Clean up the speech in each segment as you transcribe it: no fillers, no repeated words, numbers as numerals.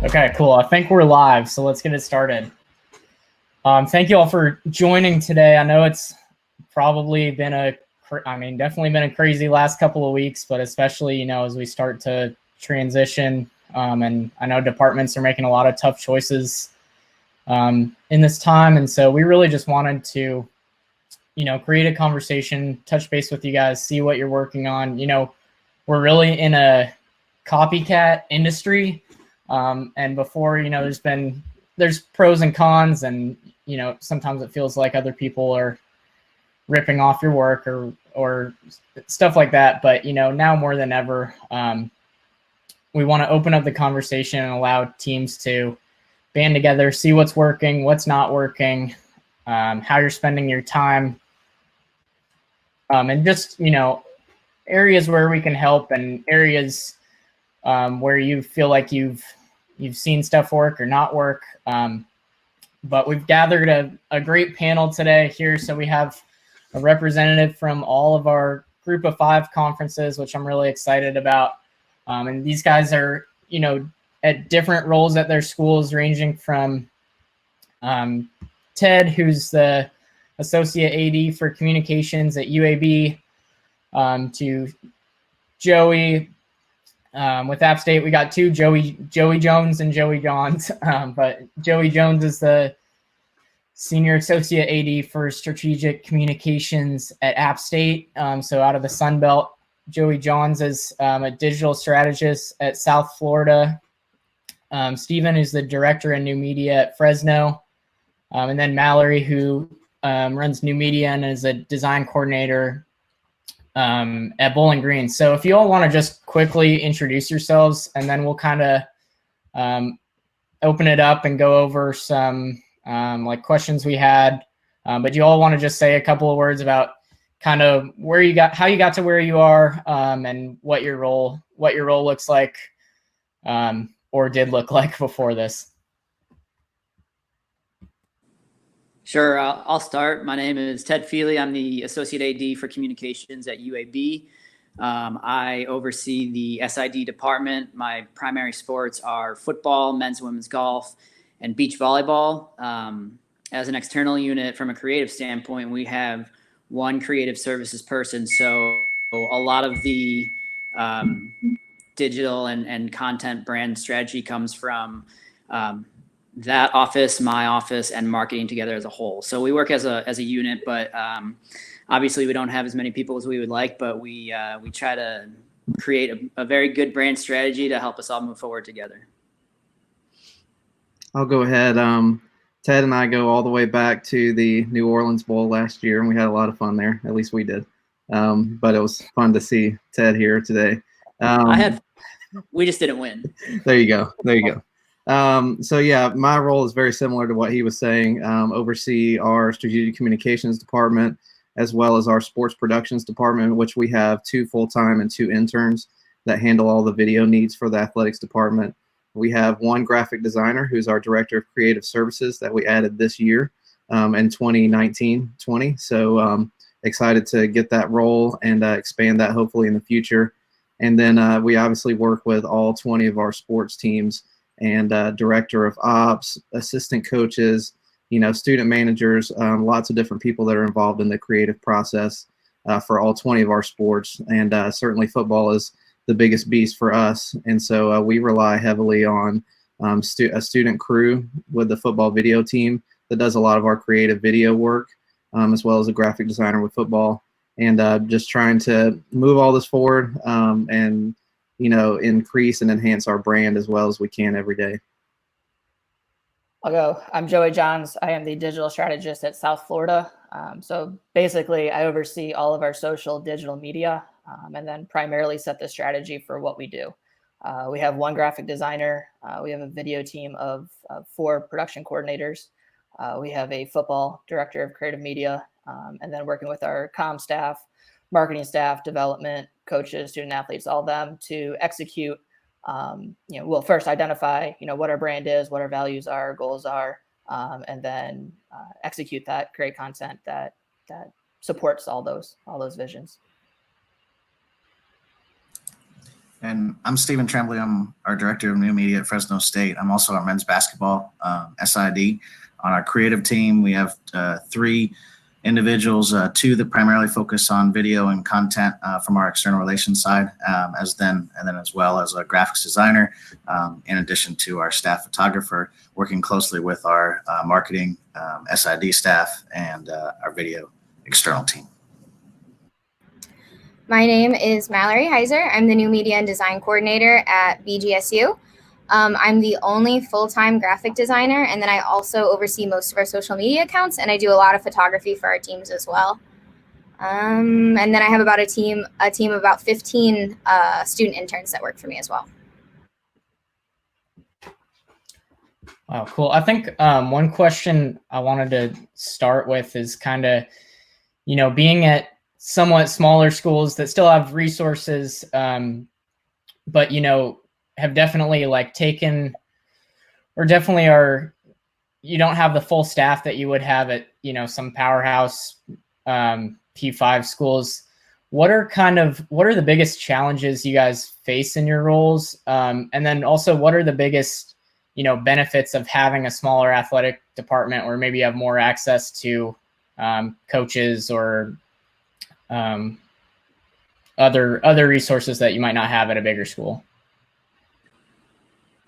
Okay, cool. I think we're live, so let's get it started. Thank you all for joining today. I know it's probably been definitely been a crazy last couple of weeks, but especially, as we start to transition, and I know departments are making a lot of tough choices in this time. And so we really just wanted to, create a conversation, touch base with you guys, see what you're working on. We're really in a copycat industry. And before, there's pros and cons, and, sometimes it feels like other people are ripping off your work or stuff like that. But, now more than ever, we want to open up the conversation and allow teams to band together, see what's working, what's not working, how you're spending your time, and just, areas where we can help and areas where you feel like you've seen stuff work or not work. But we've gathered a great panel today here. So we have a representative from all of our group of 5 conferences, which I'm really excited about. And these guys are, at different roles at their schools, ranging from Ted, who's the Associate AD for Communications at UAB, to Joey. With App State, we got 2, Joey Jones and Joey Johns. But Joey Jones is the Senior Associate AD for Strategic Communications at App State. So out of the Sun Belt. Joey Johns is a digital strategist at South Florida. Stephen is the director of new media at Fresno. And then Mallory, who runs new media and is a design coordinator at Bowling Green. So if you all want to just quickly introduce yourselves, and then we'll kind of open it up and go over some questions we had. But you all want to just say a couple of words about kind of how you got to where you are, and what your role looks like, or did look like before this. Sure, I'll start. My name is Ted Feely. I'm the Associate AD for Communications at UAB. I oversee the SID department. My primary sports are football, men's and women's golf, and beach volleyball. As an external unit, from a creative standpoint, we have one creative services person. So a lot of the digital and content brand strategy comes from that office, my office, and marketing together as a whole. So we work as a unit, but obviously we don't have as many people as we would like, but we try to create a very good brand strategy to help us all move forward together. I'll go ahead. Ted and I go all the way back to the New Orleans Bowl last year, and we had a lot of fun there. At least we did. But it was fun to see Ted here today. We just didn't win. There you go. So yeah, my role is very similar to what he was saying. Oversee our strategic communications department, as well as our sports productions department, which we have 2 full-time and 2 interns that handle all the video needs for the athletics department. We have 1 graphic designer who's our director of creative services that we added this year in 2019-20. So excited to get that role and expand that hopefully in the future. And then we obviously work with all 20 of our sports teams, and director of ops, assistant coaches, student managers, lots of different people that are involved in the creative process for all 20 of our sports. And certainly football is the biggest beast for us. And so we rely heavily on a student crew with the football video team that does a lot of our creative video work, as well as a graphic designer with football, and just trying to move all this forward and increase and enhance our brand as well as we can every day. I'll go. I'm Joey Johns. I am the digital strategist at South Florida. So basically, I oversee all of our social digital media, and then primarily set the strategy for what we do. We have 1 graphic designer. We have a video team of 4 production coordinators. We have a football director of creative media, and then working with our comm staff, marketing staff, development, coaches, student athletes, all of them to execute. We'll first identify, what our brand is, what our values are, goals are, and then execute that, create content that supports all those visions. And I'm Stephen Trembley. I'm our Director of New Media at Fresno State. I'm also our men's basketball SID. On our creative team, we have 3 individuals, 2 that primarily focus on video and content from our external relations side, and then as well as a graphics designer, in addition to our staff photographer, working closely with our marketing SID staff and our video external team. My name is Mallory Heiser. I'm the new media and design coordinator at BGSU. I'm the only full-time graphic designer, and then I also oversee most of our social media accounts, and I do a lot of photography for our teams as well. And then I have about a team of about 15 student interns that work for me as well. Wow, cool. I think one question I wanted to start with is kind of, being at somewhat smaller schools that still have resources, but, have definitely taken, or definitely are, you don't have the full staff that you would have at, some powerhouse P5 schools. What are the biggest challenges you guys face in your roles? And then also, what are the biggest, benefits of having a smaller athletic department, or maybe you have more access to coaches or other resources that you might not have at a bigger school?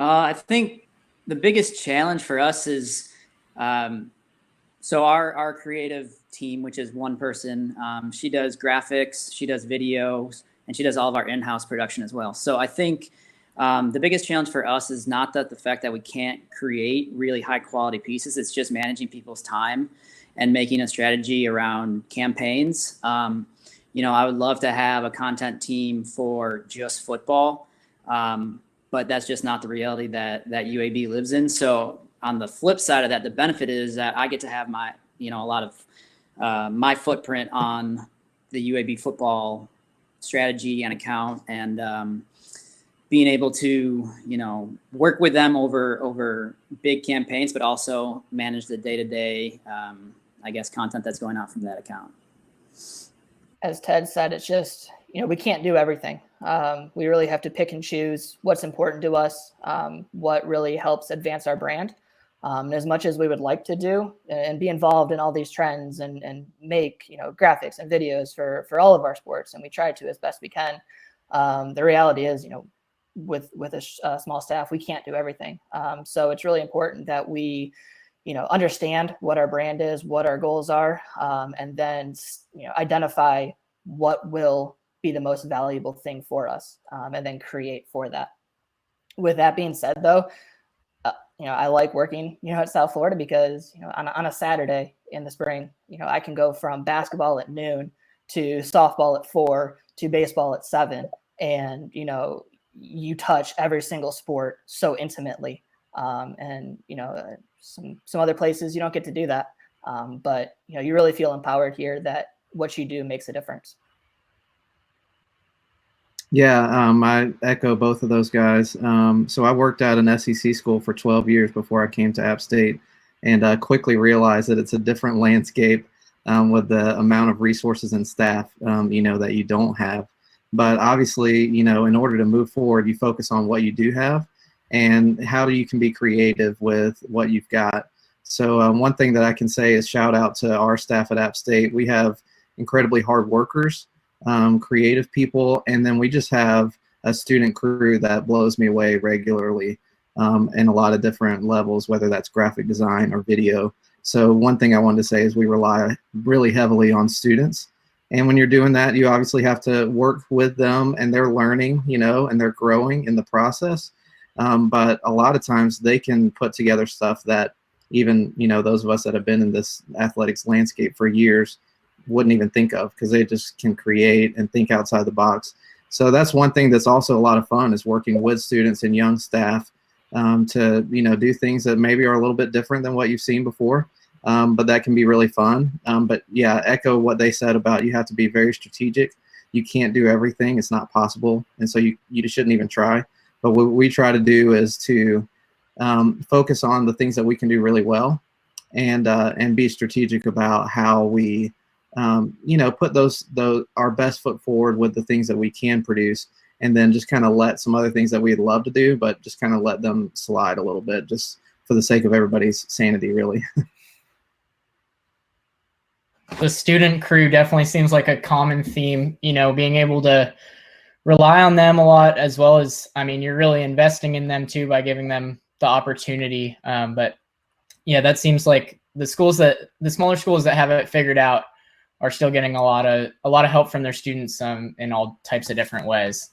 I think the biggest challenge for us is, so our creative team, which is one person, she does graphics, she does videos, and she does all of our in-house production as well. So I think the biggest challenge for us is not that the fact that we can't create really high quality pieces, it's just managing people's time and making a strategy around campaigns. I would love to have a content team for just football, but that's just not the reality that UAB lives in. So on the flip side of that, the benefit is that I get to have my, a lot of my footprint on the UAB football strategy and account, and being able to, work with them over big campaigns, but also manage the day-to-day, content that's going out from that account. As Ted said, it's just, we can't do everything. We really have to pick and choose what's important to us, what really helps advance our brand. And as much as we would like to do and be involved in all these trends and make, graphics and videos for all of our sports, and we try to as best we can, the reality is, with a small staff, we can't do everything. So it's really important that we, understand what our brand is, what our goals are, and then, identify what will be the most valuable thing for us, and then create for that. With that being said, though, I like working, at South Florida because, on a Saturday in the spring, I can go from basketball at noon to softball at 4 to baseball at 7, and, you touch every single sport so intimately. And, some other places you don't get to do that. But, you really feel empowered here that what you do makes a difference. Yeah, I echo both of those guys. So I worked at an SEC school for 12 years before I came to App State, and quickly realized that it's a different landscape with the amount of resources and staff, that you don't have. But obviously, in order to move forward, you focus on what you do have and how you can be creative with what you've got. So one thing that I can say is shout out to our staff at App State. We have incredibly hard workers, creative people, and then we just have a student crew that blows me away regularly in a lot of different levels, whether that's graphic design or video. So one thing I wanted to say is we rely really heavily on students. And when you're doing that, you obviously have to work with them, and they're learning, and they're growing in the process. But a lot of times they can put together stuff that even, those of us that have been in this athletics landscape for years wouldn't even think of, because they just can create and think outside the box. So that's one thing that's also a lot of fun, is working with students and young staff to, do things that maybe are a little bit different than what you've seen before. But that can be really fun. But yeah, echo what they said about you have to be very strategic. You can't do everything. It's not possible. And so you shouldn't even try. But what we try to do is to focus on the things that we can do really well, and be strategic about how we, put our best foot forward with the things that we can produce. and then just kind of let some other things that we'd love to do, but just kind of let them slide a little bit, just for the sake of everybody's sanity, really. The student crew definitely seems like a common theme, being able to rely on them a lot, as well as, you're really investing in them too by giving them the opportunity. But yeah, that seems like the smaller schools that have it figured out are still getting a lot of help from their students in all types of different ways.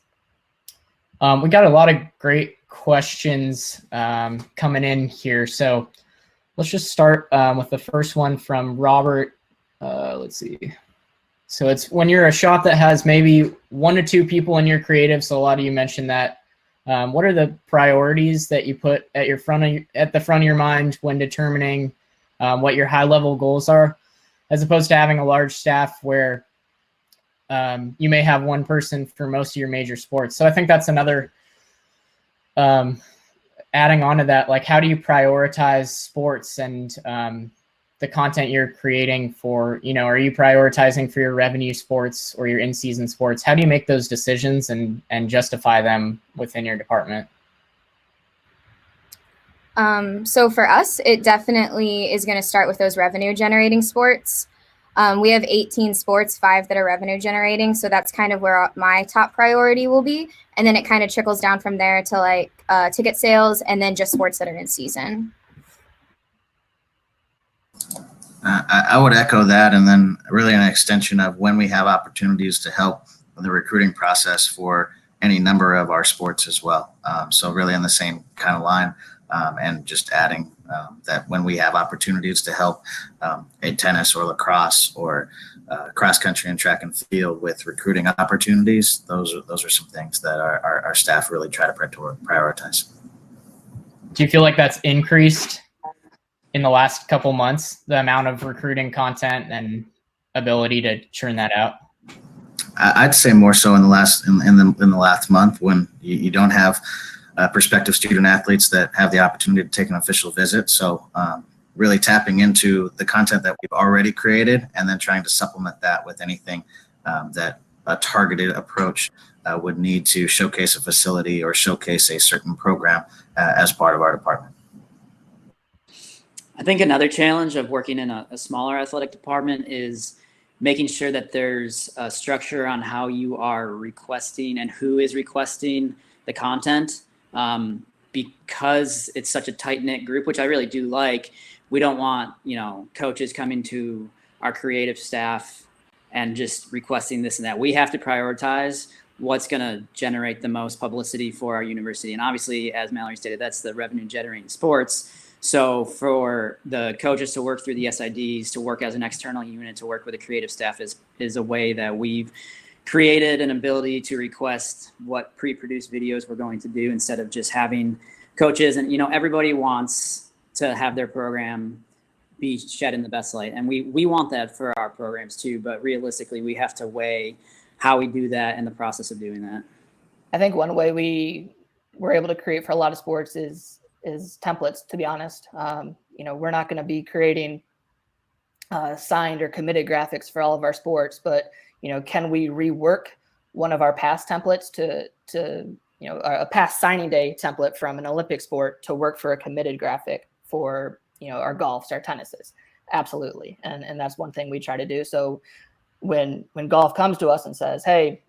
We got a lot of great questions coming in here. So let's just start with the first one from Robert. Let's see. So it's when you're a shop that has maybe 1 to 2 people in your creative. So a lot of you mentioned that. What are the priorities that you put at the front of your mind when determining what your high level goals are, as opposed to having a large staff where you may have one person for most of your major sports? So I think that's another adding on to that, like how do you prioritize sports and the content you're creating for, are you prioritizing for your revenue sports or your in-season sports? How do you make those decisions and justify them within your department? So for us, it definitely is going to start with those revenue generating sports. We have 18 sports, 5 that are revenue generating. So that's kind of where my top priority will be. And then it kind of trickles down from there to like ticket sales and then just sports that are in season. I would echo that, and then really an extension of when we have opportunities to help with the recruiting process for any number of our sports as well. So really in the same kind of line, and just adding that when we have opportunities to help a tennis or lacrosse or cross country and track and field with recruiting opportunities, those are some things that our staff really try to prioritize. Do you feel like that's increased in the last couple months, the amount of recruiting content and ability to churn that out? I'd say more so in the last month, when you don't have prospective student athletes that have the opportunity to take an official visit. So really tapping into the content that we've already created and then trying to supplement that with anything that a targeted approach would need to showcase a facility or showcase a certain program as part of our department. I think another challenge of working in a smaller athletic department is making sure that there's a structure on how you are requesting and who is requesting the content. Because it's such a tight-knit group, which I really do like, we don't want, coaches coming to our creative staff and just requesting this and that. We have to prioritize what's going to generate the most publicity for our university. And obviously, as Mallory stated, that's the revenue generating sports. So for the coaches to work through the SIDs, to work as an external unit, to work with the creative staff is a way that we've created an ability to request what pre-produced videos we're going to do, instead of just having coaches. And, everybody wants to have their program be shed in the best light. And we want that for our programs too, but realistically, we have to weigh how we do that and the process of doing that. I think one way we were able to create for a lot of sports is templates, to be honest. We're not going to be creating signed or committed graphics for all of our sports, but can we rework one of our past templates to a past signing day template from an Olympic sport to work for a committed graphic for our golfs, our tennises? Absolutely. And that's one thing we try to do. So when golf comes to us and says, hey,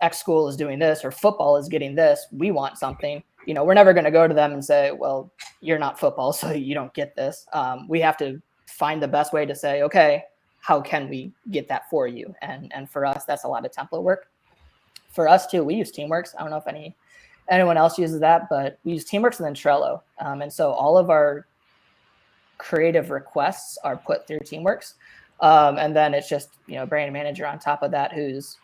X school is doing this or football is getting this, we want something, we're never going to go to them and say, well, you're not football, so you don't get this. We have to find the best way to say, okay, how can we get that for you? And for us, that's a lot of template work. For us too, we use Teamworks. I don't know if anyone else uses that, but we use Teamworks and then Trello. And so all of our creative requests are put through Teamworks. And then it's just, brand manager on top of that who's,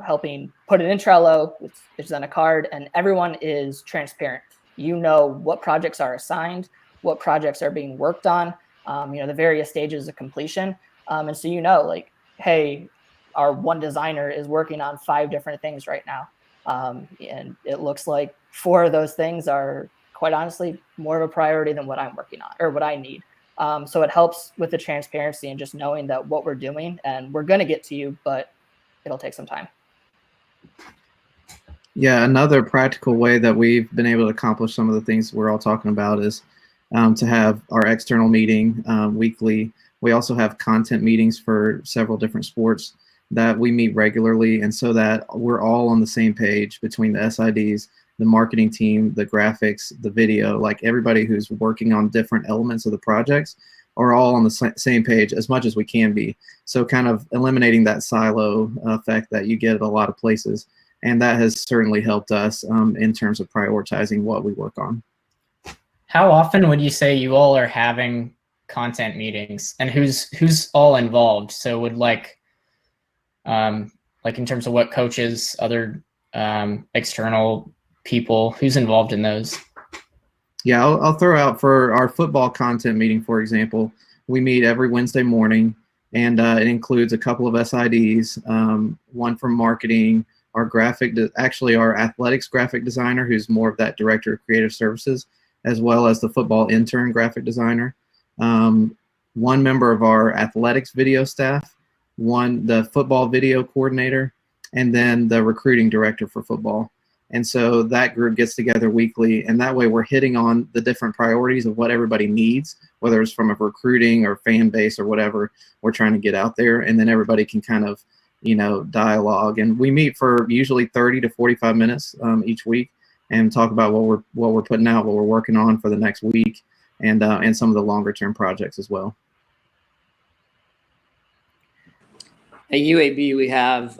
helping put it in Trello, which is then a card, and everyone is transparent. What projects are assigned, what projects are being worked on, the various stages of completion. And so, like, hey, our one designer is working on 5 different things right now. And it looks like 4 of those things are, quite honestly, more of a priority than what I'm working on or what I need. So it helps with the transparency and just knowing that what we're doing, and we're going to get to you, but it'll take some time. Yeah, another practical way that we've been able to accomplish some of the things we're all talking about is to have our external meeting weekly. We also have content meetings for several different sports that we meet regularly, and so that we're all on the same page between the SIDs, the marketing team, the graphics, the video, like everybody who's working on different elements of the projects are all on the same page as much as we can be. So kind of eliminating that silo effect that you get at a lot of places. And that has certainly helped us in terms of prioritizing what we work on. How often would you say you all are having content meetings, and who's all involved? So would like in terms of what coaches, other external people, who's involved in those? Yeah, I'll throw out for our football content meeting, for example, we meet every Wednesday morning, and it includes a couple of SIDs, one from marketing, our our athletics graphic designer, who's more of that director of creative services, as well as the football intern graphic designer, one member of our athletics video staff, the football video coordinator, and then the recruiting director for football. And so that group gets together weekly, and that way we're hitting on the different priorities of what everybody needs, whether it's from a recruiting or fan base or whatever we're trying to get out there, and then everybody can kind of dialogue. And we meet for usually 30 to 45 minutes each week and talk about what we're putting out, what we're working on for the next week, and some of the longer term projects as well. At UAB, we have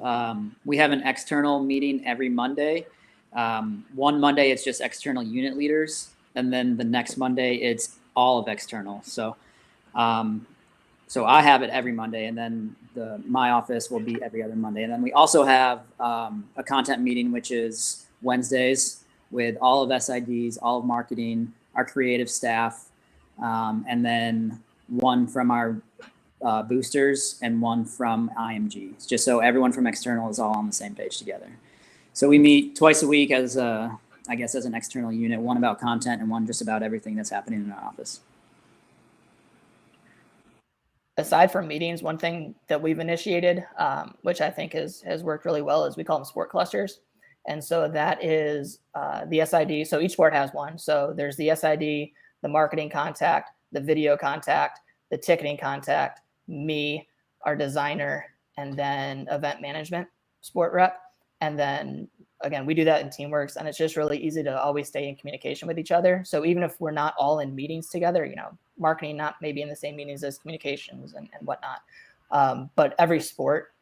an external meeting every Monday. One Monday it's just external unit leaders, and then the next Monday it's all of external. So I have it every Monday, and then my office will be every other Monday. And then we also have a content meeting, which is Wednesdays with all of SIDs, all of marketing, our creative staff, and then one from our boosters and one from IMG, just so everyone from external is all on the same page together. So we meet twice a week as an external unit, one about content and one just about everything that's happening in our office. Aside from meetings, one thing that we've initiated, which I think has worked really well, is we call them sport clusters. And so that is the SID. So each sport has one. So there's the SID, the marketing contact, the video contact, the ticketing contact, me, our designer, and then event management sport rep. And then again, we do that in Teamworks, and it's just really easy to always stay in communication with each other. So even if we're not all in meetings together, marketing not maybe in the same meetings as communications and whatnot, but every sport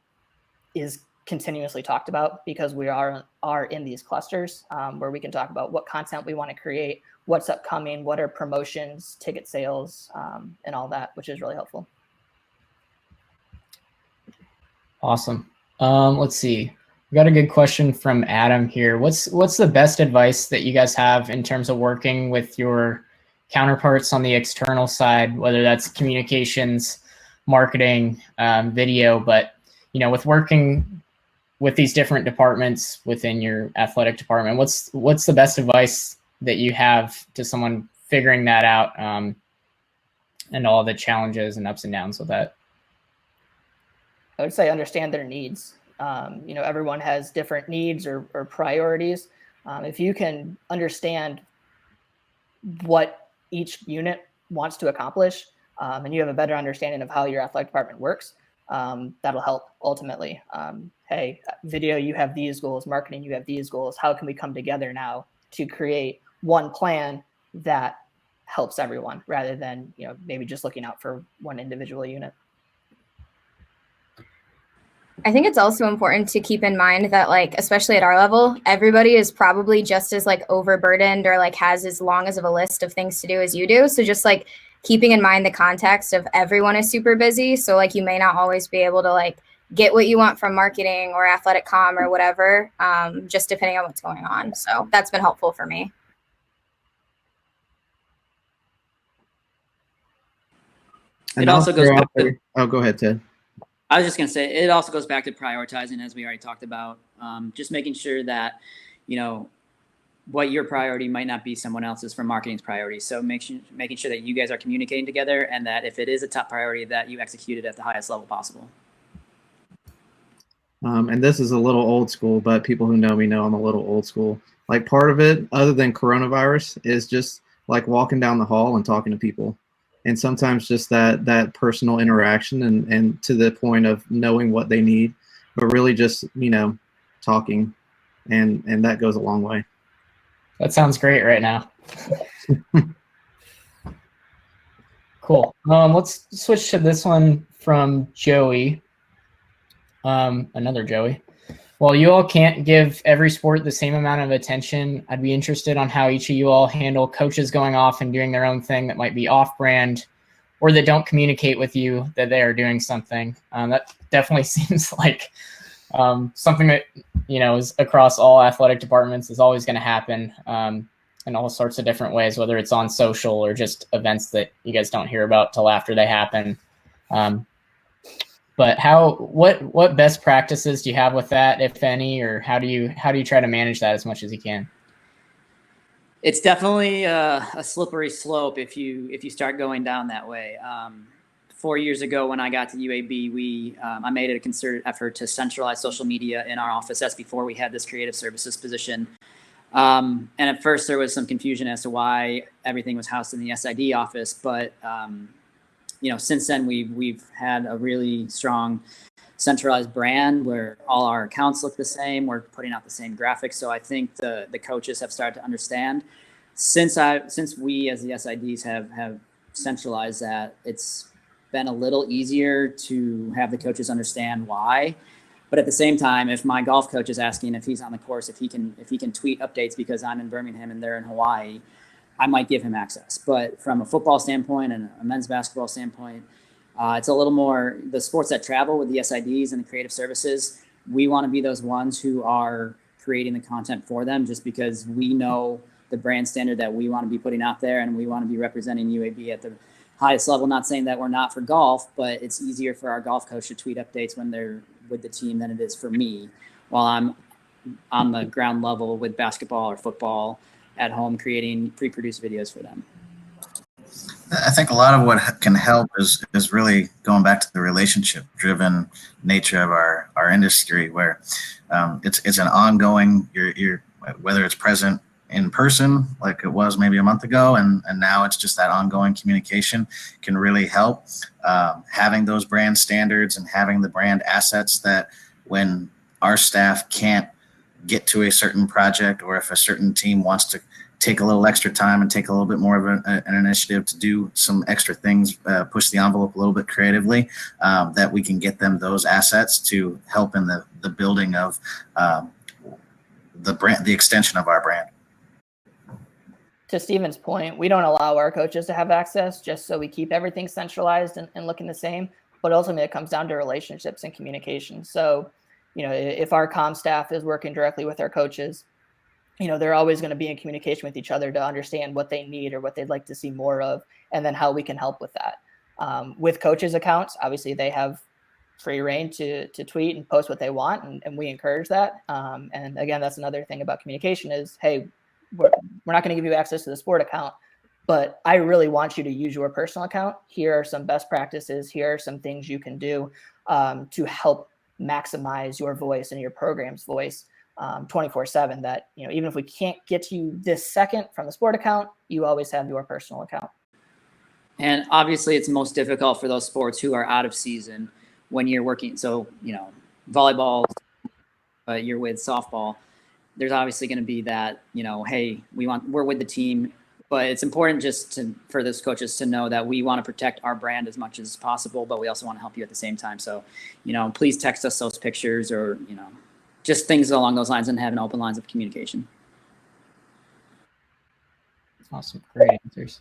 is continuously talked about because we are in these clusters where we can talk about what content we want to create, what's upcoming, what are promotions, ticket sales, and all that, which is really helpful. Awesome. Let's see. We got a good question from Adam here. What's the best advice that you guys have in terms of working with your counterparts on the external side, whether that's communications, marketing, video, but with working with these different departments within your athletic department, what's the best advice that you have to someone figuring that out, and all the challenges and ups and downs with that? I would say understand their needs. Everyone has different needs or priorities. If you can understand what each unit wants to accomplish, and you have a better understanding of how your athletic department works, that'll help ultimately. Hey, video, you have these goals, marketing, you have these goals. How can we come together now to create one plan that helps everyone rather than, maybe just looking out for one individual unit? I think it's also important to keep in mind that, especially at our level, everybody is probably just as overburdened or has as long as of a list of things to do as you do. So just keeping in mind the context of everyone is super busy. So you may not always be able to get what you want from marketing or athletic comm or whatever, just depending on what's going on. So that's been helpful for me. It also goes back to, go ahead, Ted. I was just going to say, it also goes back to prioritizing, as we already talked about, just making sure that, what your priority might not be someone else's for marketing's priority. So making sure that you guys are communicating together, and that if it is a top priority, that you execute it at the highest level possible. And this is a little old school, but people who know me know I'm a little old school. Like part of it, other than coronavirus, is just like walking down the hall and talking to people. And sometimes just that personal interaction and to the point of knowing what they need, but really just, talking. And that goes a long way. That sounds great right now. Cool. Let's switch to this one from Joey. Another Joey. While you all can't give every sport the same amount of attention, I'd be interested on how each of you all handle coaches going off and doing their own thing that might be off-brand or that don't communicate with you that they are doing something. That definitely seems like something that, is across all athletic departments is always going to happen in all sorts of different ways, whether it's on social or just events that you guys don't hear about till after they happen. But what best practices do you have with that, if any, or how do you try to manage that as much as you can? It's definitely a slippery slope if you start going down that way. 4 years ago, when I got to UAB, I made it a concerted effort to centralize social media in our office. That's before we had this creative services position. And at first, there was some confusion as to why everything was housed in the SID office, but since then we've had a really strong centralized brand where all our accounts look the same. We're putting out the same graphics. So I think the coaches have started to understand since we as the SIDs have centralized that, it's been a little easier to have the coaches understand why. But at the same time, if my golf coach is asking if he's on the course, if he can tweet updates because I'm in Birmingham and they're in Hawaii, I might give him access. But from a football standpoint and a men's basketball standpoint, it's a little more the sports that travel with the SIDs and the creative services. We want to be those ones who are creating the content for them, just because we know the brand standard that we want to be putting out there, and we want to be representing UAB at the highest level. Not saying that we're not for golf, but it's easier for our golf coach to tweet updates when they're with the team than it is for me while I'm on the ground level with basketball or football at home creating pre-produced videos for them. I think a lot of what can help is really going back to the relationship-driven nature of our industry, where it's an ongoing. You're whether it's present in person like it was maybe a month ago, and now it's just that ongoing communication can really help. Having those brand standards and having the brand assets that when our staff can't get to a certain project, or if a certain team wants to take a little extra time and take a little bit more of an initiative to do some extra things, push the envelope a little bit creatively, that we can get them those assets to help in the building of the brand, the extension of our brand. To Steven's point, we don't allow our coaches to have access just so we keep everything centralized and looking the same. But ultimately, it comes down to relationships and communication. So, if our comm staff is working directly with our coaches, they're always going to be in communication with each other to understand what they need or what they'd like to see more of, and then how we can help with that. With coaches' accounts, obviously they have free reign to tweet and post what they want, and we encourage that. And again, that's another thing about communication is, hey, we're not going to give you access to the sport account, but I really want you to use your personal account. Here are some best practices. Here are some things you can do to help maximize your voice and your program's voice 24/7, that, even if we can't get to you this second from the sport account, you always have your personal account. And obviously it's most difficult for those sports who are out of season when you're working. So, volleyball, you're with softball. There's obviously going to be that, hey, we're with the team, but it's important for those coaches to know that we want to protect our brand as much as possible, but we also want to help you at the same time. So, please text us those pictures or, just things along those lines, and have an open lines of communication. Awesome. Great answers.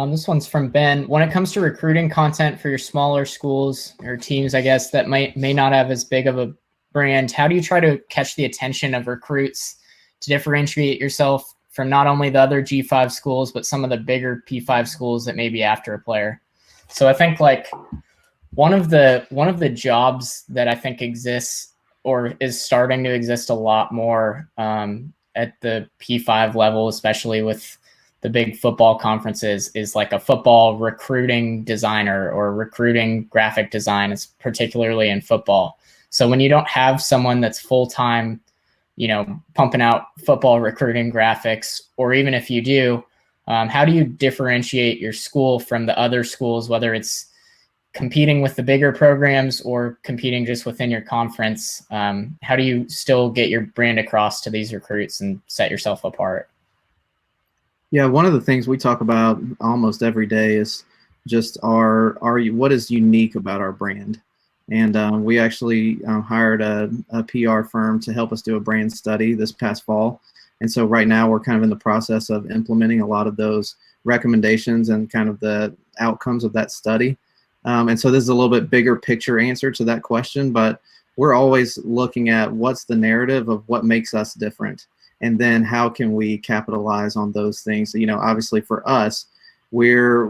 This one's from Ben. When it comes to recruiting content for your smaller schools or teams, I guess, that may not have as big of a brand, how do you try to catch the attention of recruits to differentiate yourself from not only the other G5 schools, but some of the bigger P5 schools that may be after a player? So I think like one of the jobs that I think exists or is starting to exist a lot more at the P5 level, especially with the big football conferences, is like a football recruiting designer or recruiting graphic design, particularly in football. So when you don't have someone that's full-time, pumping out football recruiting graphics, or even if you do, how do you differentiate your school from the other schools, whether it's competing with the bigger programs or competing just within your conference? How do you still get your brand across to these recruits and set yourself apart? Yeah, one of the things we talk about almost every day is just what is unique about our brand. And we actually hired a PR firm to help us do a brand study this past fall. And so right now we're kind of in the process of implementing a lot of those recommendations and kind of the outcomes of that study. And so this is a little bit bigger picture answer to that question, but we're always looking at what's the narrative of what makes us different, and then how can we capitalize on those things. Obviously for us, we're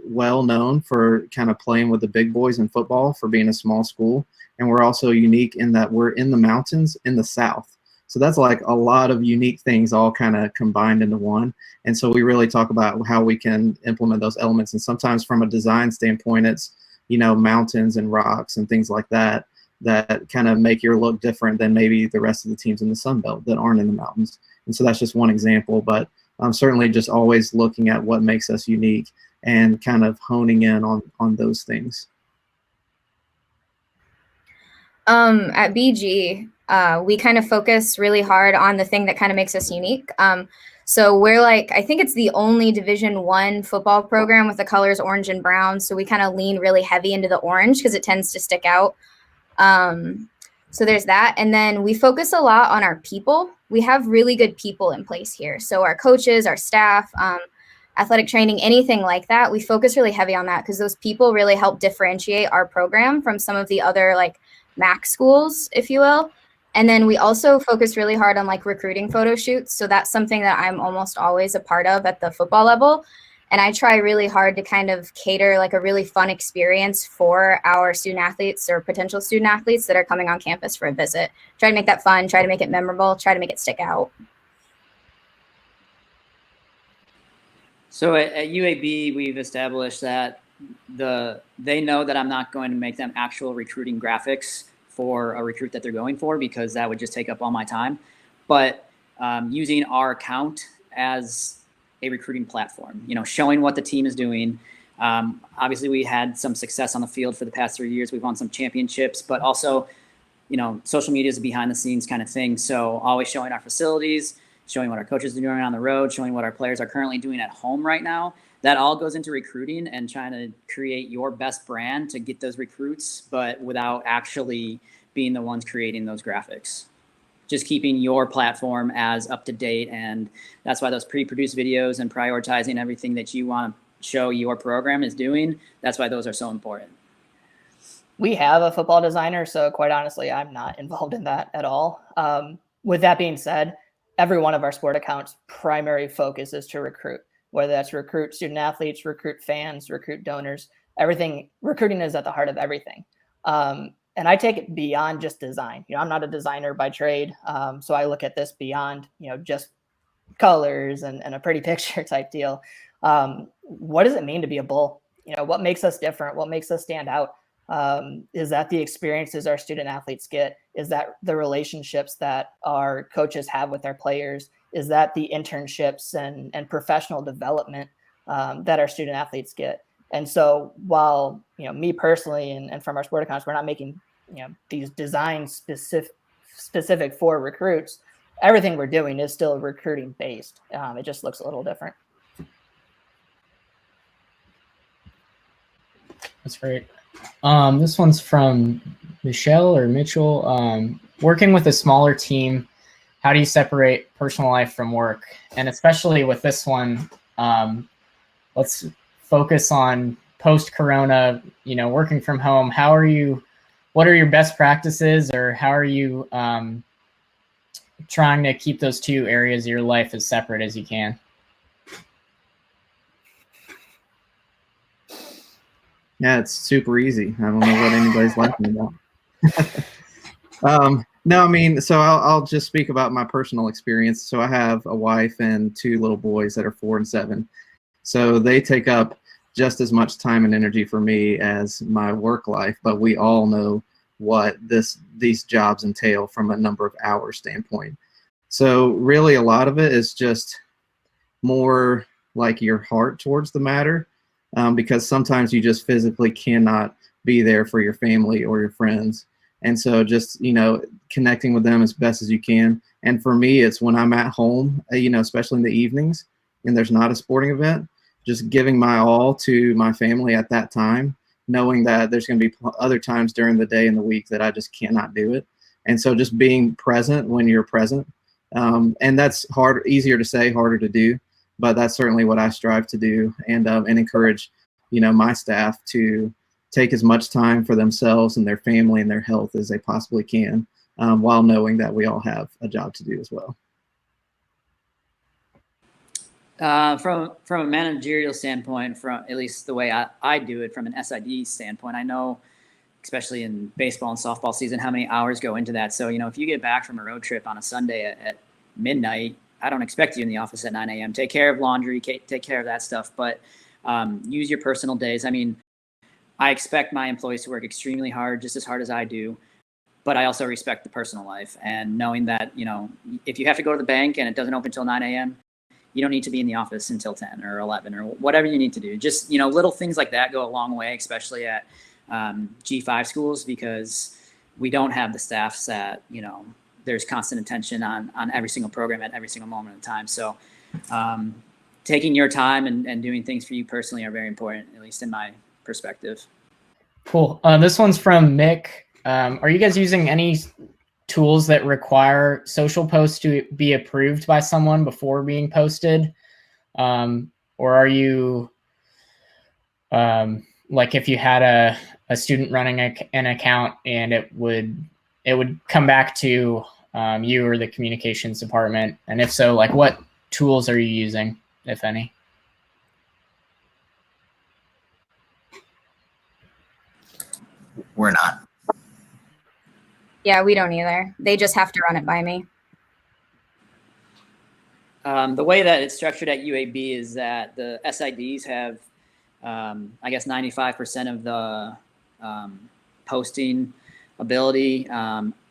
well known for kind of playing with the big boys in football, for being a small school, and we're also unique in that we're in the mountains in the South. So that's like a lot of unique things all kind of combined into one. And so we really talk about how we can implement those elements. And sometimes from a design standpoint, it's, mountains and rocks and things like that kind of make your look different than maybe the rest of the teams in the Sun Belt that aren't in the mountains. And so that's just one example, but certainly just always looking at what makes us unique and kind of honing in on those things. At BG, we kind of focus really hard on the thing that kind of makes us unique. So we're I think it's the only Division I football program with the colors orange and brown. So we kind of lean really heavy into the orange because it tends to stick out. So there's that. And then we focus a lot on our people. We have really good people in place here. So our coaches, our staff, athletic training, anything like that, we focus really heavy on that because those people really help differentiate our program from some of the other MAC schools, if you will. And then we also focus really hard on recruiting photo shoots. So that's something that I'm almost always a part of at the football level. And I try really hard to kind of cater a really fun experience for our student athletes or potential student athletes that are coming on campus for a visit. Try to make that fun, try to make it memorable, try to make it stick out. So at UAB, we've established that they know that I'm not going to make them actual recruiting graphics for a recruit that they're going for, because that would just take up all my time. But using our account as a recruiting platform, showing what the team is doing. Obviously, we had some success on the field for the past 3 years. We've won some championships, but also, social media is a behind the scenes kind of thing. So always showing our facilities, showing what our coaches are doing on the road, showing what our players are currently doing at home right now. That all goes into recruiting and trying to create your best brand to get those recruits, but without actually being the ones creating those graphics. Just keeping your platform as up to date. And that's why those pre-produced videos and prioritizing everything that you want to show your program is doing, that's why those are so important. We have a football designer, so quite honestly, I'm not involved in that at all. With that being said, every one of our sport accounts' primary focus is to recruit, whether that's recruit student athletes, recruit fans, recruit donors. Everything, recruiting is at the heart of everything. And I take it beyond just design. I'm not a designer by trade, so I look at this beyond, just colors and a pretty picture type deal. What does it mean to be a Bull? What makes us different? What makes us stand out? Is that the experiences our student athletes get? Is that the relationships that our coaches have with their players? Is that the internships and professional development that our student athletes get? And so while, me personally and from our sport accounts, we're not making, these designs specific for recruits, everything we're doing is still recruiting based. It just looks a little different. That's great. This one's from Michelle or Mitchell. Working with a smaller team, how do you separate personal life from work? And especially with this one, let's focus on post-corona, working from home. What are your best practices, or how are you trying to keep those two areas of your life as separate as you can? Yeah, it's super easy. I don't know what anybody's laughing about. No, I mean, so I'll just speak about my personal experience. So I have a wife and 2 little boys that are 4 and 7. So they take up just as much time and energy for me as my work life, but we all know what these jobs entail from a number of hours standpoint. So really a lot of it is just more like your heart towards the matter, because sometimes you just physically cannot be there for your family or your friends. And so just, connecting with them as best as you can. And for me, it's when I'm at home, especially in the evenings and there's not a sporting event, just giving my all to my family at that time, knowing that there's going to be other times during the day and the week that I just cannot do it. And so just being present when you're present. And that's easier to say, harder to do, but that's certainly what I strive to do, and encourage, my staff to take as much time for themselves and their family and their health as they possibly can, while knowing that we all have a job to do as well. From a managerial standpoint, from at least the way I do it from an SID standpoint, I know, especially in baseball and softball season, how many hours go into that. So, if you get back from a road trip on a Sunday at midnight, I don't expect you in the office at 9 a.m. Take care of laundry, take care of that stuff, but use your personal days. I mean, I expect my employees to work extremely hard, just as hard as I do, but I also respect the personal life, and knowing that, if you have to go to the bank and it doesn't open until 9 a.m., you don't need to be in the office until 10 or 11 or whatever you need to do. Just, little things like that go a long way, especially at G5 schools, because we don't have the staffs that, there's constant attention on every single program at every single moment of time. So taking your time and doing things for you personally are very important, at least in my perspective. Cool. This one's from Mick. Are you guys using any tools that require social posts to be approved by someone before being posted? Or are you, like if you had a student running an account and it would come back to you or the communications department? And if so, like what tools are you using, if any? We're not. Yeah, we don't either. They just have to run it by me. The way that it's structured at UAB is that the SIDs have, I guess, 95% of the posting ability.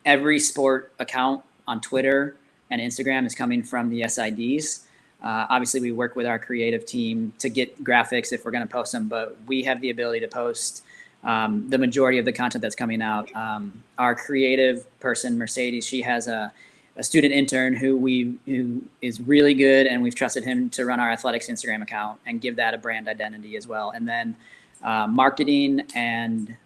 Every sport account on Twitter and Instagram is coming from the SIDs. Obviously, we work with our creative team to get graphics if we're going to post them, but we have the ability to post the majority of the content that's coming out. Our creative person, Mercedes, she has a student intern who is really good, and we've trusted him to run our athletics Instagram account and give that a brand identity as well. And then marketing and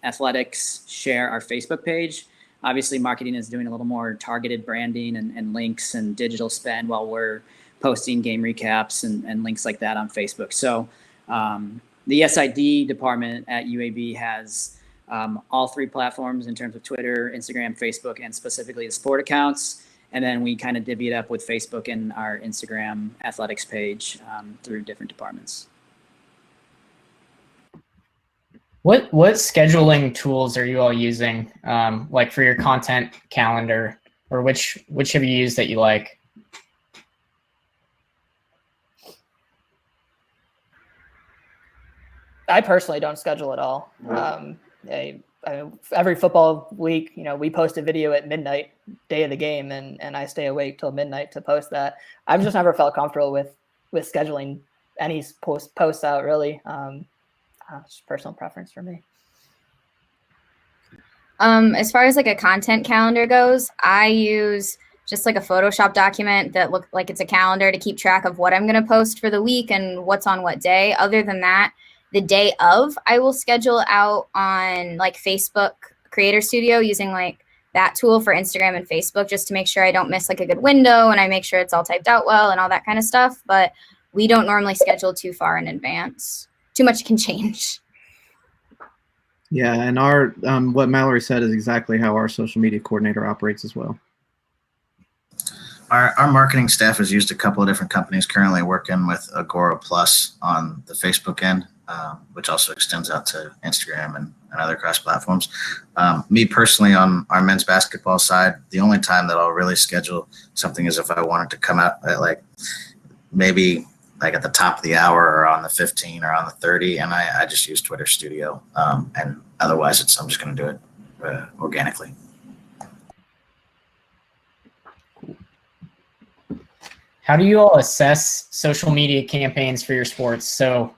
athletics share our Facebook page. Obviously, marketing is doing a little more targeted branding and links and digital spend, while we're posting game recaps and links like that on Facebook. So the SID department at UAB has all three platforms in terms of Twitter, Instagram, Facebook, and specifically the sport accounts. And then we kind of divvy it up with Facebook and our Instagram athletics page through different departments. What scheduling tools are you all using, like for your content calendar, or which have you used that you like? I personally don't schedule at all. Every football week, we post a video at midnight, day of the game, and I stay awake till midnight to post that. I've just never felt comfortable with scheduling any posts out, really. It's just personal preference for me. As far as like a content calendar goes, I use just like a Photoshop document that looks like it's a calendar to keep track of what I'm going to post for the week and what's on what day. Other than that, the day of, I will schedule out on like Facebook Creator Studio using like that tool for Instagram and Facebook, just to make sure I don't miss like a good window, and I make sure it's all typed out well and all that kind of stuff. But we don't normally schedule too far in advance. Too much can change. Yeah, and our what Mallory said is exactly how our social media coordinator operates as well. Our marketing staff has used a couple of different companies, currently working with Agora Plus on the Facebook end, which also extends out to Instagram and other cross platforms. Me personally, on our men's basketball side, the only time that I'll really schedule something is if I wanted to come out at like maybe like at the top of the hour or on the 15 or on the 30, and I just use Twitter Studio. And otherwise I'm just going to do it organically. How do you all assess social media campaigns for your sports? So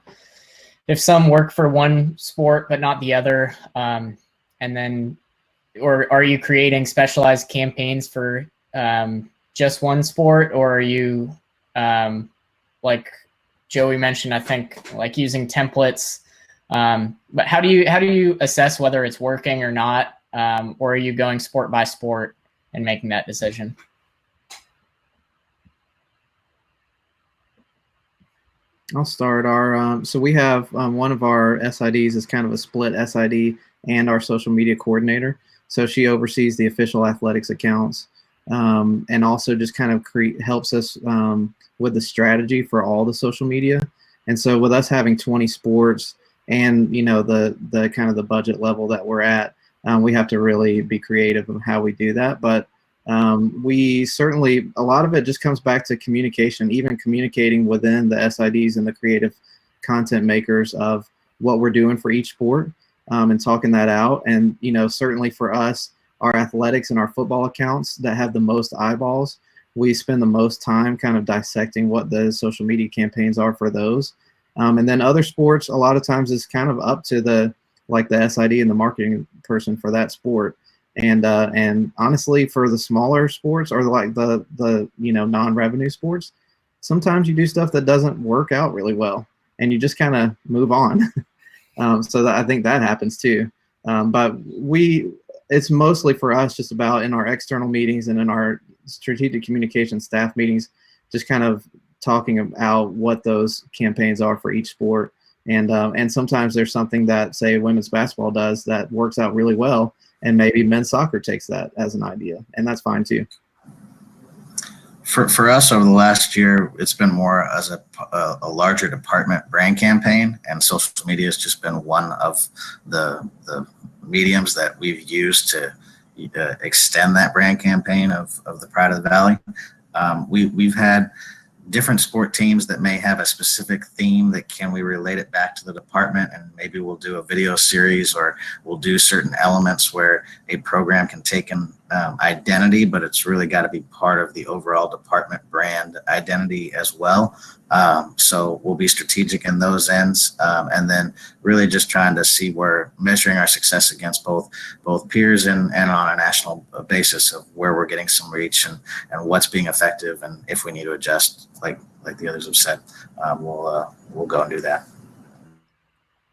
if some work for one sport but not the other, and then, or are you creating specialized campaigns for just one sport, or are you, like Joey mentioned, I think, like using templates? But how do you assess whether it's working or not, or are you going sport by sport and making that decision? I'll start. So we have one of our SIDs is kind of a split SID and our social media coordinator. So she oversees the official athletics accounts, and also just kind of helps us with the strategy for all the social media. And so with us having 20 sports and the kind of the budget level that we're at, we have to really be creative in how we do that. But we certainly, a lot of it just comes back to communication, even communicating within the SIDs and the creative content makers of what we're doing for each sport, and talking that out. And, certainly for us, our athletics and our football accounts that have the most eyeballs, we spend the most time kind of dissecting what the social media campaigns are for those. And then other sports, a lot of times it's kind of up to the SID and the marketing person for that sport. And honestly, for the smaller sports or the non-revenue sports, sometimes you do stuff that doesn't work out really well, and you just kind of move on. So I think that happens too. But it's mostly for us just about in our external meetings and in our strategic communication staff meetings, just kind of talking about what those campaigns are for each sport. And sometimes there's something that, say, women's basketball does that works out really well, and maybe men's soccer takes that as an idea, and that's fine too. For us over the last year, it's been more as a larger department brand campaign, and social media has just been one of the mediums that we've used to extend that brand campaign of the Pride of the Valley. We've had different sport teams that may have a specific theme that can we relate it back to the department, and maybe we'll do a video series, or we'll do certain elements where a program can take an identity, but it's really got to be part of the overall department brand identity as well. So we'll be strategic in those ends, and then really just trying to see where measuring our success against both peers and on a national basis of where we're getting some reach and what's being effective, and if we need to adjust, like the others have said, we'll go and do that.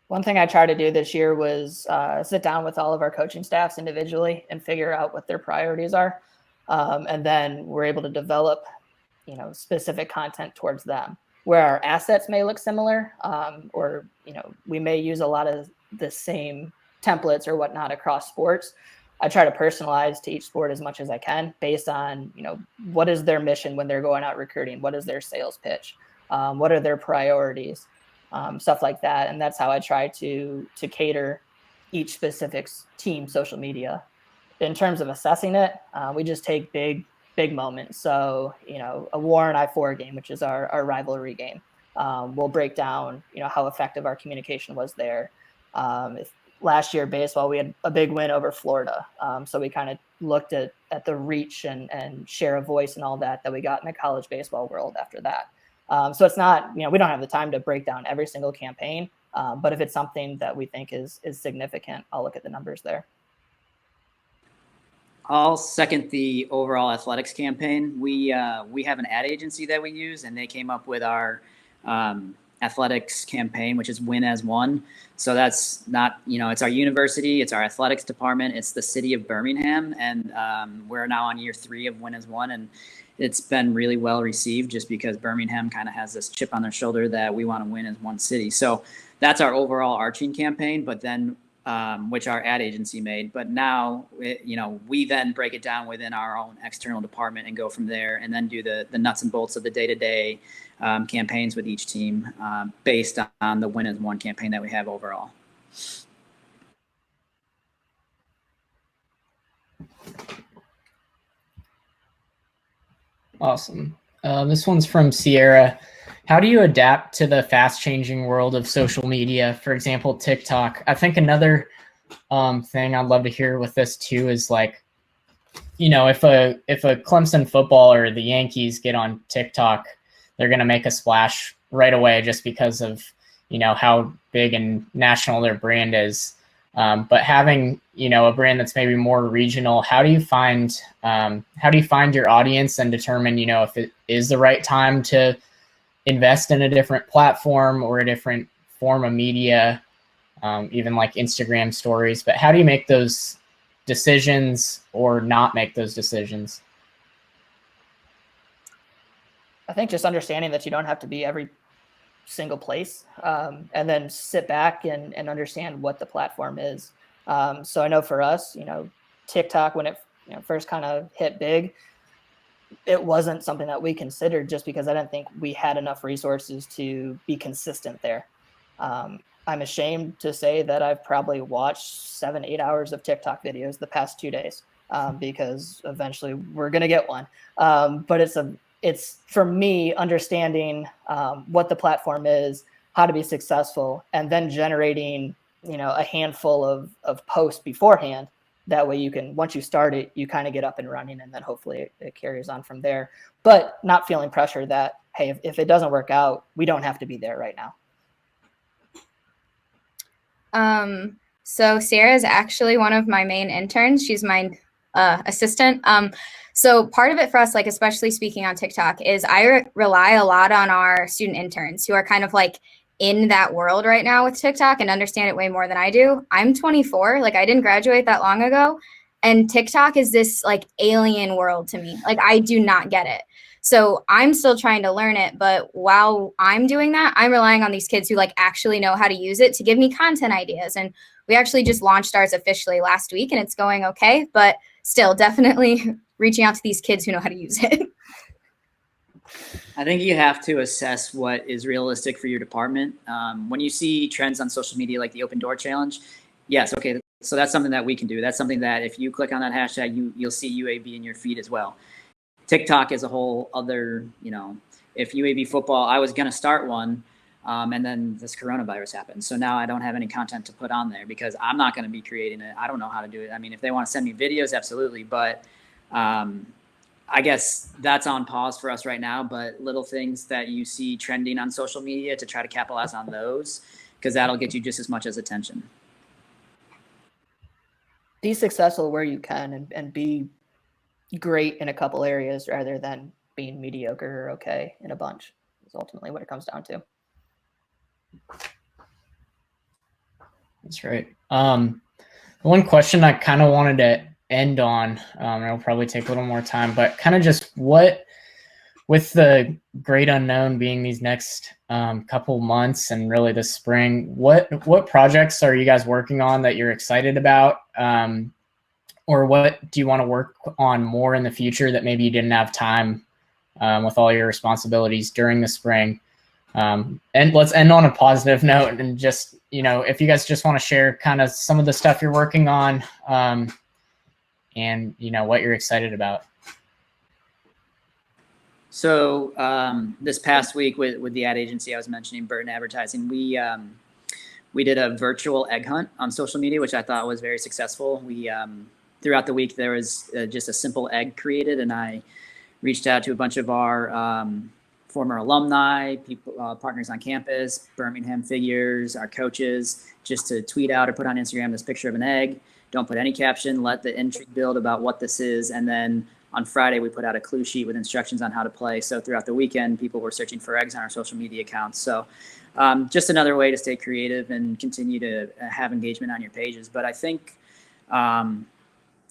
One thing I tried to do this year was sit down with all of our coaching staffs individually and figure out what their priorities are. And then we're able to develop, specific content towards them, where our assets may look similar, or, we may use a lot of the same templates or whatnot across sports. I try to personalize to each sport as much as I can based on, what is their mission when they're going out recruiting? What is their sales pitch? What are their priorities? Stuff like that. And that's how I try to cater each specific team social media. In terms of assessing it, we just take big moments. So, a Warren I-4 game, which is our rivalry game, we'll break down, how effective our communication was there. Last year, baseball, we had a big win over Florida. So we kind of looked at the reach and share of voice and all that we got in the college baseball world after that. So it's not, we don't have the time to break down every single campaign, but if it's something that we think is significant, I'll look at the numbers there. I'll second the overall athletics campaign. We have an ad agency that we use, and they came up with our athletics campaign, which is Win as One. So that's not, it's our university, it's our athletics department, it's the city of Birmingham, and we're now on year 3 of Win as One, and it's been really well received just because Birmingham kind of has this chip on their shoulder that we want to win as one city. So that's our overall arching campaign, but then which our ad agency made. But now, we then break it down within our own external department and go from there, and then do the nuts and bolts of the day-to-day campaigns with each team based on the Win as One campaign that we have overall. Awesome. This one's from Sierra. How do you adapt to the fast-changing world of social media? For example, TikTok. I think another thing I'd love to hear with this too is like, if a Clemson football or the Yankees get on TikTok, they're going to make a splash right away just because of, how big and national their brand is. But having, a brand that's maybe more regional, how do you find your audience and determine, if it is the right time to invest in a different platform or a different form of media, even like Instagram stories? But how do you make those decisions or not make those decisions? I think just understanding that you don't have to be every single place, and then sit back and understand what the platform is. So I know for us, TikTok, when it first kind of hit big, it wasn't something that we considered just because I didn't think we had enough resources to be consistent there. I'm ashamed to say that I've probably watched 7-8 hours of TikTok videos the past 2 days, because eventually we're going to get one. But it's for me understanding what the platform is, how to be successful, and then generating, a handful of posts beforehand. That way you can, once you start it, you kind of get up and running, and then hopefully it carries on from there. But not feeling pressure that, hey, if it doesn't work out, we don't have to be there right now. So Sarah is actually one of my main interns. She's my assistant. So part of it for us, like especially speaking on TikTok, is I rely a lot on our student interns who are kind of like in that world right now with TikTok and understand it way more than I do. I'm 24, like I didn't graduate that long ago, and TikTok is this like alien world to me. Like I do not get it. So I'm still trying to learn it, but while I'm doing that, I'm relying on these kids who like actually know how to use it to give me content ideas. And we actually just launched ours officially last week and it's going okay, but still definitely reaching out to these kids who know how to use it. I think you have to assess what is realistic for your department. When you see trends on social media like the Open Door Challenge, yes, okay, so that's something that we can do. That's something that if you click on that hashtag, you'll see UAB in your feed as well. TikTok is a whole other, if UAB football, I was going to start one, and then this coronavirus happened. So now I don't have any content to put on there because I'm not going to be creating it. I don't know how to do it. I mean, if they want to send me videos, absolutely. But I guess that's on pause for us right now. But little things that you see trending on social media, to try to capitalize on those, because that'll get you just as much as attention. Be successful where you can and be great in a couple areas rather than being mediocre or okay in a bunch, is ultimately what it comes down to. That's right. One question I kind of wanted to end on, and it'll probably take a little more time, but kind of just what, with the great unknown being these next couple months and really this spring, what projects are you guys working on that you're excited about? Or what do you want to work on more in the future that maybe you didn't have time with all your responsibilities during the spring? And let's end on a positive note, and just, if you guys just want to share kind of some of the stuff you're working on, and what you're excited about. So this past week with the ad agency I was mentioning, Burton Advertising, we did a virtual egg hunt on social media, which I thought was very successful. We throughout the week, there was just a simple egg created, and I reached out to a bunch of our former alumni, people, partners on campus, Birmingham figures, our coaches, just to tweet out or put on Instagram this picture of an egg. Don't put any caption, let the intrigue build about what this is. And then on Friday, we put out a clue sheet with instructions on how to play. So throughout the weekend, people were searching for eggs on our social media accounts. So just another way to stay creative and continue to have engagement on your pages. But I think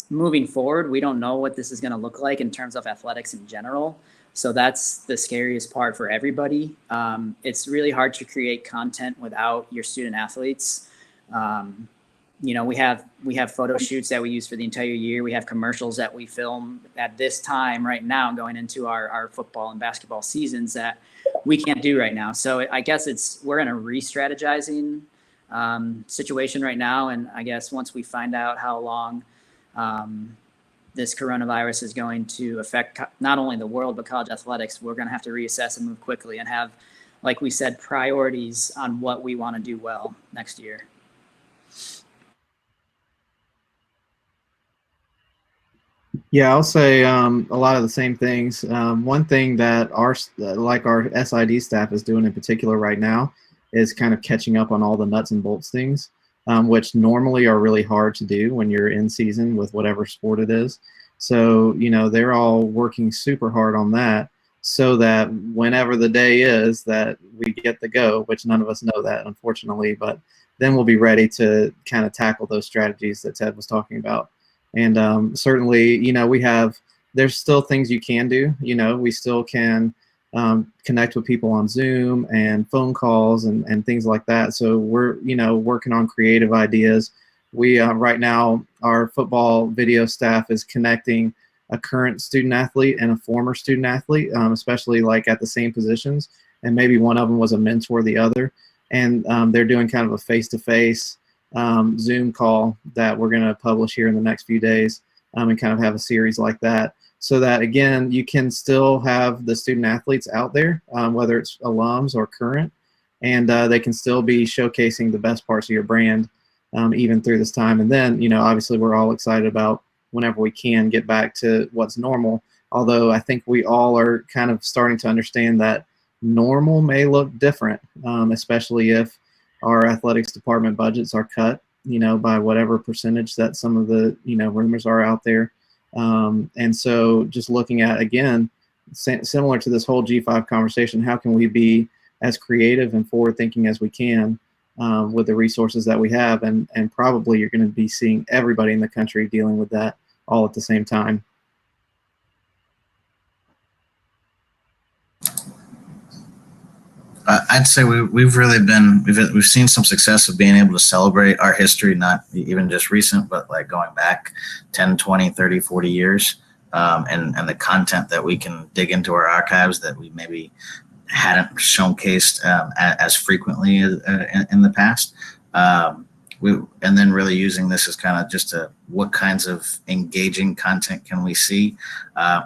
moving forward, we don't know what this is going to look like in terms of athletics in general. So that's the scariest part for everybody. It's really hard to create content without your student athletes. We have photo shoots that we use for the entire year. We have commercials that we film at this time right now going into our football and basketball seasons that we can't do right now. So I guess we're in a re-strategizing situation right now. And I guess once we find out how long this coronavirus is going to affect not only the world, but college athletics, we're going to have to reassess and move quickly and have, like we said, priorities on what we want to do well next year. Yeah, I'll say a lot of the same things. One thing that our SID staff is doing in particular right now is kind of catching up on all the nuts and bolts things, which normally are really hard to do when you're in season with whatever sport it is. So, they're all working super hard on that so that whenever the day is that we get the go, which none of us know that, unfortunately, but then we'll be ready to kind of tackle those strategies that Ted was talking about. And certainly, there's still things you can do. We still can connect with people on Zoom and phone calls and things like that. So we're, working on creative ideas. We right now, our football video staff is connecting a current student athlete and a former student athlete, especially like at the same positions. And maybe one of them was a mentor of the other. And they're doing kind of a face-to-face Zoom call that we're going to publish here in the next few days, and kind of have a series like that, so that again you can still have the student athletes out there, whether it's alums or current, and they can still be showcasing the best parts of your brand even through this time. And then obviously we're all excited about whenever we can get back to what's normal, although I think we all are kind of starting to understand that normal may look different, especially if our athletics department budgets are cut, by whatever percentage that some of the, rumors are out there. And so just looking at, again, similar to this whole G5 conversation, how can we be as creative and forward thinking as we can with the resources that we have? And probably you're going to be seeing everybody in the country dealing with that all at the same time. I'd say we've seen some success of being able to celebrate our history, not even just recent, but like going back 10, 20, 30, 40 years, and the content that we can dig into our archives that we maybe hadn't showcased as frequently in the past. And then really using this as kind of just what kinds of engaging content can we see.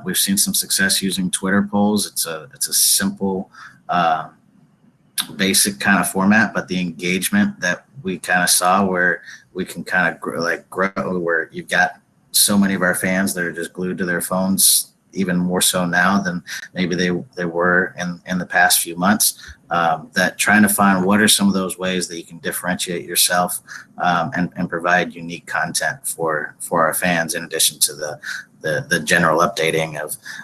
We've seen some success using Twitter polls. It's a simple, basic kind of format, but the engagement that we kind of saw, where we can kind of grow, where you've got so many of our fans that are just glued to their phones, even more so now than maybe they were in the past few months, that trying to find what are some of those ways that you can differentiate yourself and provide unique content for our fans, in addition to the general updating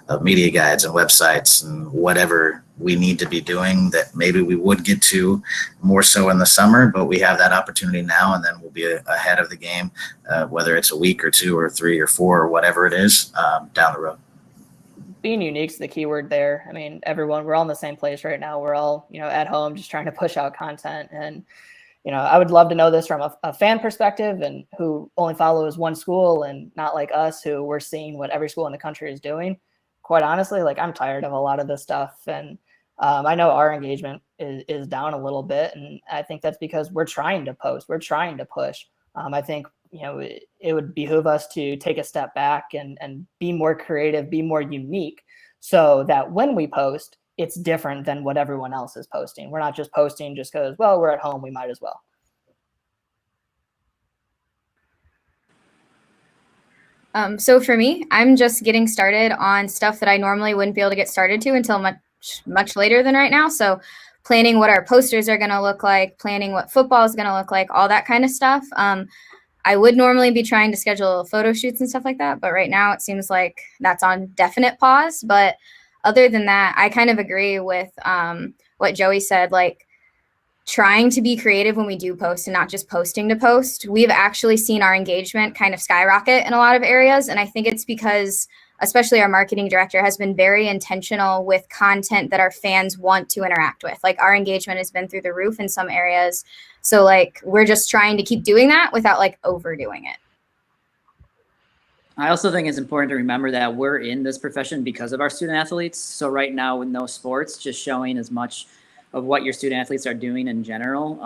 of media guides and websites and whatever we need to be doing that maybe we would get to more so in the summer, but we have that opportunity now, and then we'll be ahead of the game, whether it's a week or 2 or 3 or 4 or whatever it is down the road. Being unique is the key word there. I mean, we're all in the same place right now. We're all, at home just trying to push out content. And, I would love to know this from a fan perspective and who only follows one school, and not like us who we're seeing what every school in the country is doing. Quite honestly, I'm tired of a lot of this stuff. And I know our engagement is down a little bit. And I think that's because we're trying to post, we're trying to push. I think, it would behoove us to take a step back and be more creative, be more unique, so that when we post, it's different than what everyone else is posting. We're not just posting just because, well, we're at home, we might as well. So for me, I'm just getting started on stuff that I normally wouldn't be able to get started to until much later than right now. So planning what our posters are going to look like, planning what football is going to look like, all that kind of stuff. I would normally be trying to schedule photo shoots and stuff like that, but right now it seems like that's on definite pause. But other than that, I kind of agree with what Joey said, trying to be creative when we do post and not just posting to post. We've actually seen our engagement kind of skyrocket in a lot of areas. And I think it's because especially our marketing director has been very intentional with content that our fans want to interact with. Our engagement has been through the roof in some areas. So we're just trying to keep doing that without overdoing it. I also think it's important to remember that we're in this profession because of our student athletes. So right now with no sports, just showing as much of what your student athletes are doing in general.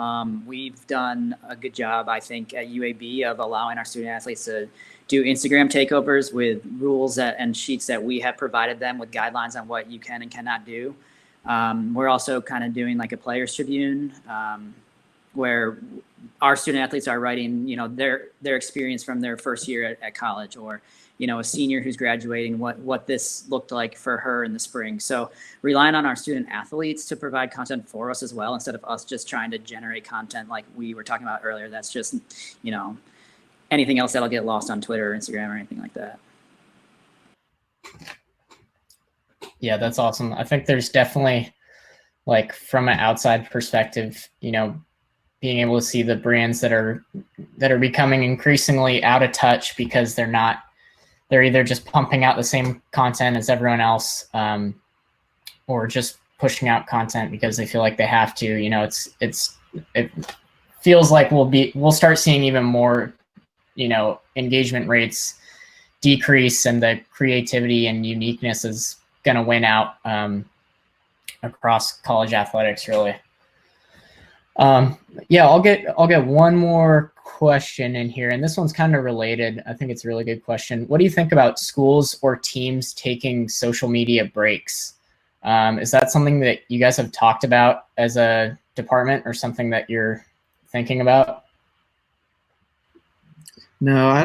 We've done a good job, I think, at UAB of allowing our student athletes to do Instagram takeovers with rules and sheets that we have provided them with guidelines on what you can and cannot do. We're also kind of doing a Players Tribune, where our student athletes are writing, their experience from their first year at college, or, a senior who's graduating, what this looked like for her in the spring. So relying on our student athletes to provide content for us as well, instead of us just trying to generate content like we were talking about earlier. That's just, anything else that'll get lost on Twitter or Instagram or anything like that. Yeah, that's awesome. I think there's definitely, like, from an outside perspective, being able to see the brands that are becoming increasingly out of touch because they're either just pumping out the same content as everyone else, or just pushing out content because they feel like they have to. It feels like we'll start seeing even more, engagement rates decrease, and the creativity and uniqueness is going to win out across college athletics, really. I'll get one more question in here, and this one's kind of related. I think it's a really good question. What do you think about schools or teams taking social media breaks? Is that something that you guys have talked about as a department, or something that you're thinking about? No, I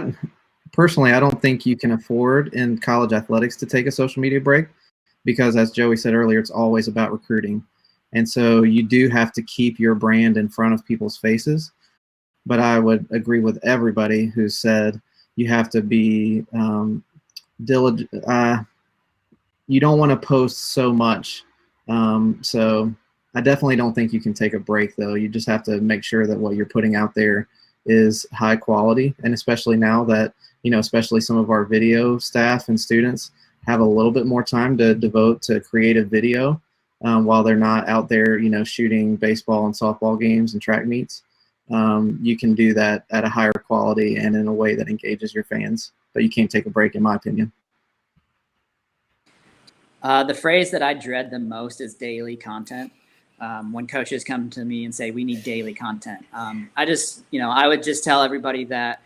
don't think you can afford in college athletics to take a social media break, because as Joey said earlier, it's always about recruiting. And so you do have to keep your brand in front of people's faces. But I would agree with everybody who said you have to be diligent. You don't want to post so much. So I definitely don't think you can take a break, though. You just have to make sure that what you're putting out there is high quality. And especially now that, especially some of our video staff and students have a little bit more time to devote to creative video while they're not out there, shooting baseball and softball games and track meets. You can do that at a higher quality and in a way that engages your fans. But you can't take a break, in my opinion. The phrase that I dread the most is daily content. When coaches come to me and say, we need daily content. I would just tell everybody that,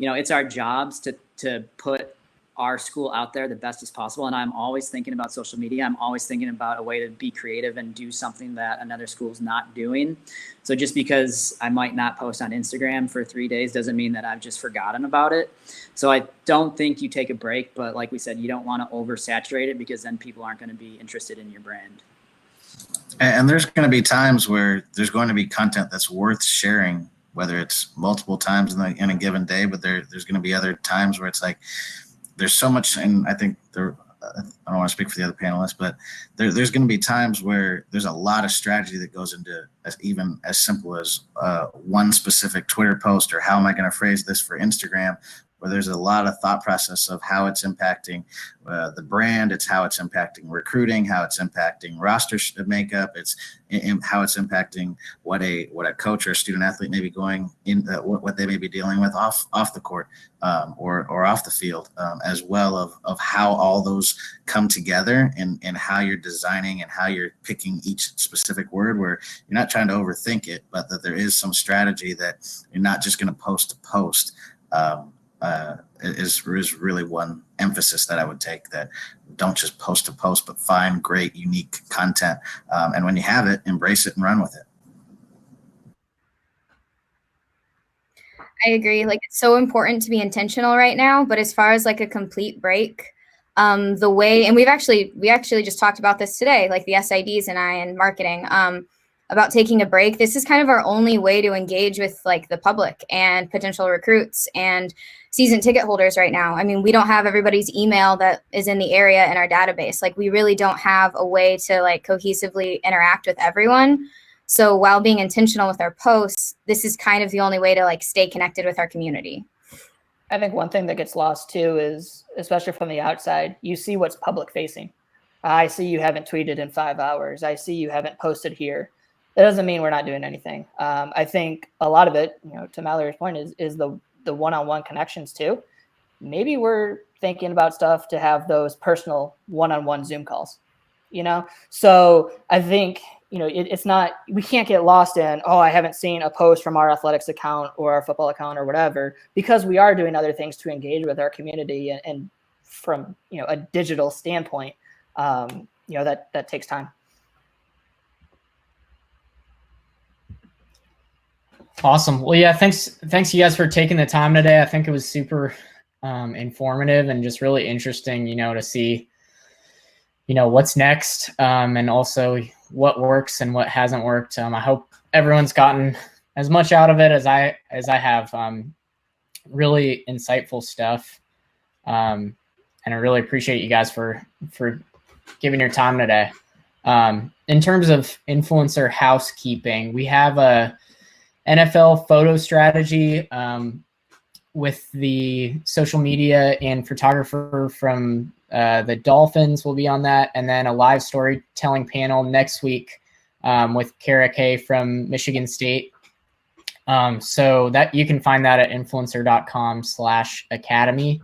it's our jobs to put our school out there the best as possible. And I'm always thinking about social media. I'm always thinking about a way to be creative and do something that another school's not doing. So just because I might not post on Instagram for 3 days doesn't mean that I've just forgotten about it. So I don't think you take a break, but like we said, you don't want to oversaturate it, because then people aren't going to be interested in your brand. And there's going to be times where there's going to be content that's worth sharing, whether it's multiple times in a given day, but there's going to be other times where it's like, there's so much, and I think I don't want to speak for the other panelists, but there's going to be times where there's a lot of strategy that goes into even as simple as one specific Twitter post, or how am I going to phrase this for Instagram, where there's a lot of thought process of how it's impacting the brand, it's how it's impacting recruiting, how it's impacting roster makeup, it's how it's impacting what a coach or a student athlete may be going in, what they may be dealing with off the court or off the field, as well of how all those come together, and how you're designing and how you're picking each specific word, where you're not trying to overthink it, but that there is some strategy that you're not just going to post to post. Is really one emphasis that I would take, that don't just post to post, but find great, unique content. And when you have it, embrace it and run with it. I agree. Like, it's so important to be intentional right now, but as far as like a complete break, the way, and we actually just talked about this today, like the SIDs and I and marketing, about taking a break. This is kind of our only way to engage with like the public and potential recruits and season ticket holders right now. I mean, we don't have everybody's email that is in the area in our database. Like, we really don't have a way to like cohesively interact with everyone. So while being intentional with our posts, this is kind of the only way to like stay connected with our community. I think one thing that gets lost too is, especially from the outside, you see what's public facing. I see you haven't tweeted in 5 hours. I see you haven't posted here. That doesn't mean we're not doing anything. I think a lot of it, to Mallory's point, is the one-on-one connections too. Maybe we're thinking about stuff to have those personal one-on-one Zoom calls, So I think, it's not, we can't get lost in, I haven't seen a post from our athletics account or our football account or whatever, because we are doing other things to engage with our community, and from, a digital standpoint, that takes time. Awesome. Well, yeah, thanks you guys for taking the time today. I think it was super informative and just really interesting, to see, what's next, and also what works and what hasn't worked. I hope everyone's gotten as much out of it as I have. Really insightful stuff. And I really appreciate you guys for giving your time today. In terms of influencer housekeeping, we have a NFL photo strategy with the social media and photographer from the Dolphins will be on that, and then a live storytelling panel next week with Kara Kay from Michigan State. So that you can find that at influencer.com/academy.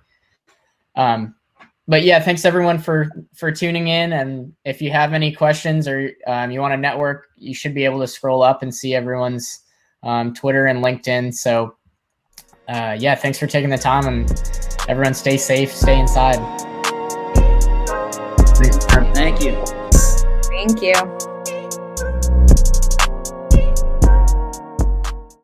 But yeah, thanks everyone for tuning in. And if you have any questions or you want to network, you should be able to scroll up and see everyone's Twitter and LinkedIn. So yeah, thanks for taking the time, and everyone stay safe, stay inside. Thanks. Thank you. Thank you.